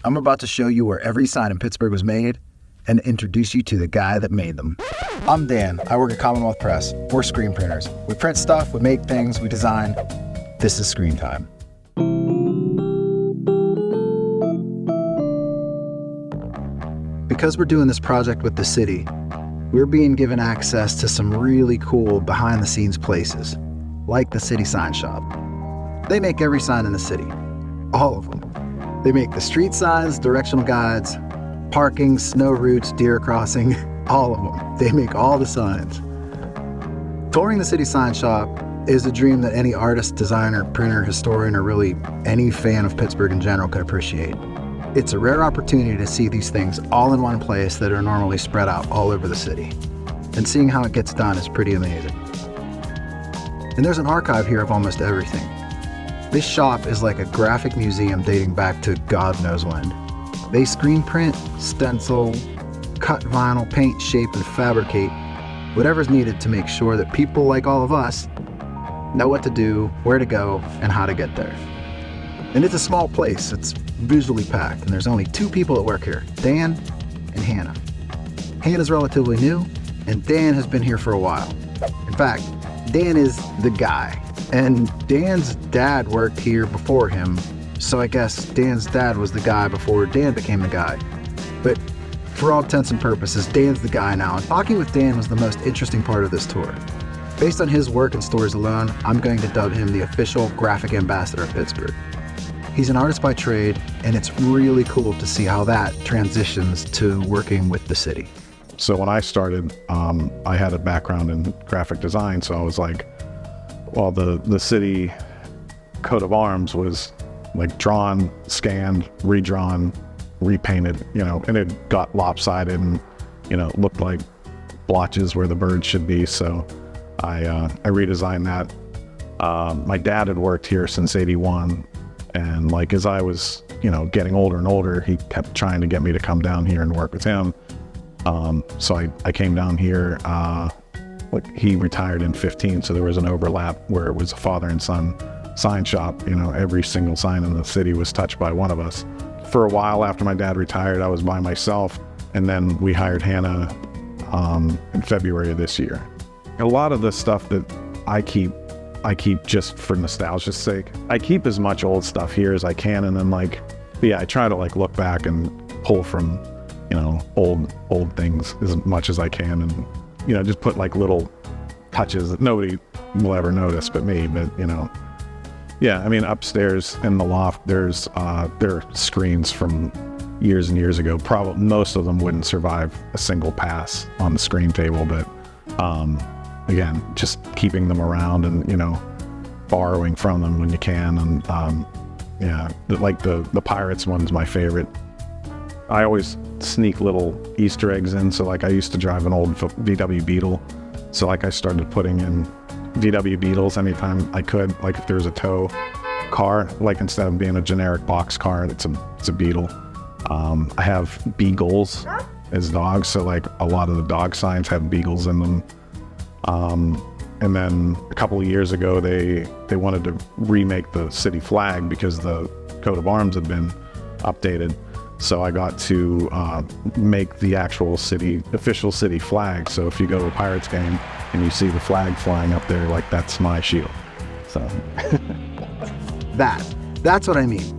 I'm about to show you where every sign in Pittsburgh was made and introduce you to the guy that made them. I'm Dan. I work at Commonwealth Press. We're screen printers. We print stuff, we make things, we design. This is Screen Time. Because we're doing this project with the city, we're being given access to some really cool behind-the-scenes places, like the City Sign Shop. They make every sign in the city, all of them. They make the street signs, directional guides, parking, snow routes, deer crossing, all of them. They make all the signs. Touring the City Sign Shop is a dream that any artist, designer, printer, historian, or really any fan of Pittsburgh in general could appreciate. It's a rare opportunity to see these things all in one place that are normally spread out all over the city. And seeing how it gets done is pretty amazing. And there's an archive here of almost everything. This shop is like a graphic museum dating back to God knows when. They screen print, stencil, cut vinyl, paint, shape, and fabricate whatever's needed to make sure that people like all of us know what to do, where to go, and how to get there. And it's a small place. It's visually packed, and there's only two people that work here, Dan and Hannah. Hannah's relatively new, and Dan has been here for a while. In fact, Dan is the guy, and Dan's dad worked here before him, so I guess Dan's dad was the guy before Dan became the guy. But for all intents and purposes, Dan's the guy now, and talking with Dan was the most interesting part of this tour. Based on his work and stories alone, I'm going to dub him the official graphic ambassador of Pittsburgh. He's an artist by trade, and it's really cool to see how that transitions to working with the city. So when I started, I had a background in graphic design, so I was like, well, the city coat of arms was like drawn, scanned, redrawn, repainted, and it got lopsided and, looked like blotches where the birds should be. So I redesigned that. My dad had worked here since '81. And like, as I was, getting older and older, he kept trying to get me to come down here and work with him. So I came down here, he retired in 15. So there was an overlap where it was a father and son sign shop. Every single sign in the city was touched by one of us. For a while after my dad retired, I was by myself. And then we hired Hannah, in February of this year. A lot of the stuff that I keep just for nostalgia's sake. I keep as much old stuff here as I can, and then I try to look back and pull from, old things as much as I can, and just put little touches that nobody will ever notice but me. But upstairs in the loft, there are screens from years and years ago. Probably most of them wouldn't survive a single pass on the screen table, but again, just keeping them around and, borrowing from them when you can. And the Pirates one's my favorite. I always sneak little Easter eggs in. So I used to drive an old VW Beetle. So I started putting in VW Beetles anytime I could. If there's a tow car, instead of being a generic box car, it's a Beetle. I have beagles as dogs. So a lot of the dog signs have beagles in them. And then a couple of years ago, they wanted to remake the city flag because the coat of arms had been updated. So I got to make the actual official city flag. So if you go to a Pirates game and you see the flag flying up there, that's my shield. So that's what I mean.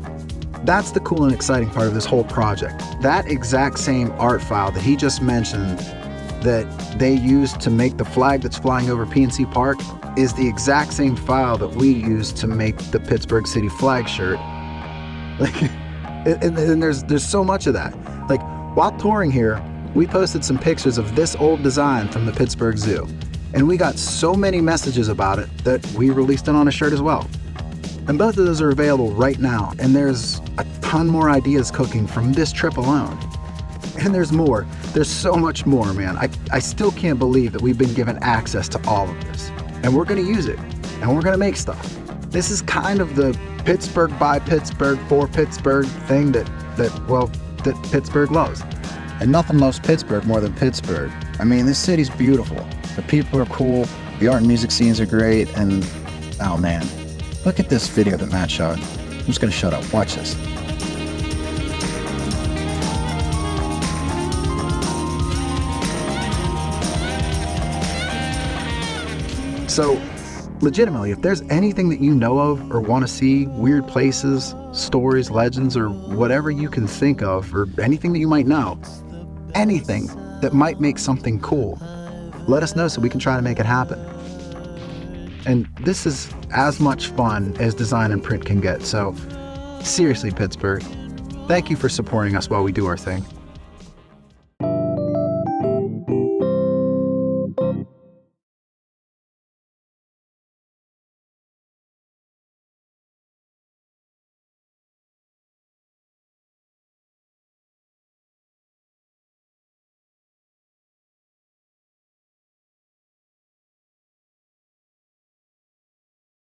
That's the cool and exciting part of this whole project. That exact same art file that he just mentioned that they used to make the flag that's flying over PNC Park is the exact same file that we used to make the Pittsburgh City flag shirt. And there's so much of that. While touring here, we posted some pictures of this old design from the Pittsburgh Zoo, and we got so many messages about it that we released it on a shirt as well. And both of those are available right now, and there's a ton more ideas cooking from this trip alone. And there's more. There's so much more, man. I still can't believe that we've been given access to all of this. And we're going to use it. And we're going to make stuff. This is kind of the Pittsburgh by Pittsburgh for Pittsburgh thing that Pittsburgh loves. And nothing loves Pittsburgh more than Pittsburgh. I mean, this city's beautiful. The people are cool. The art and music scenes are great. And, oh man, look at this video that Matt shot. I'm just going to shut up. Watch this. So, legitimately, if there's anything that you know of or want to see, weird places, stories, legends, or whatever you can think of, or anything that you might know, anything that might make something cool, let us know so we can try to make it happen. And this is as much fun as design and print can get, so seriously, Pittsburgh, thank you for supporting us while we do our thing.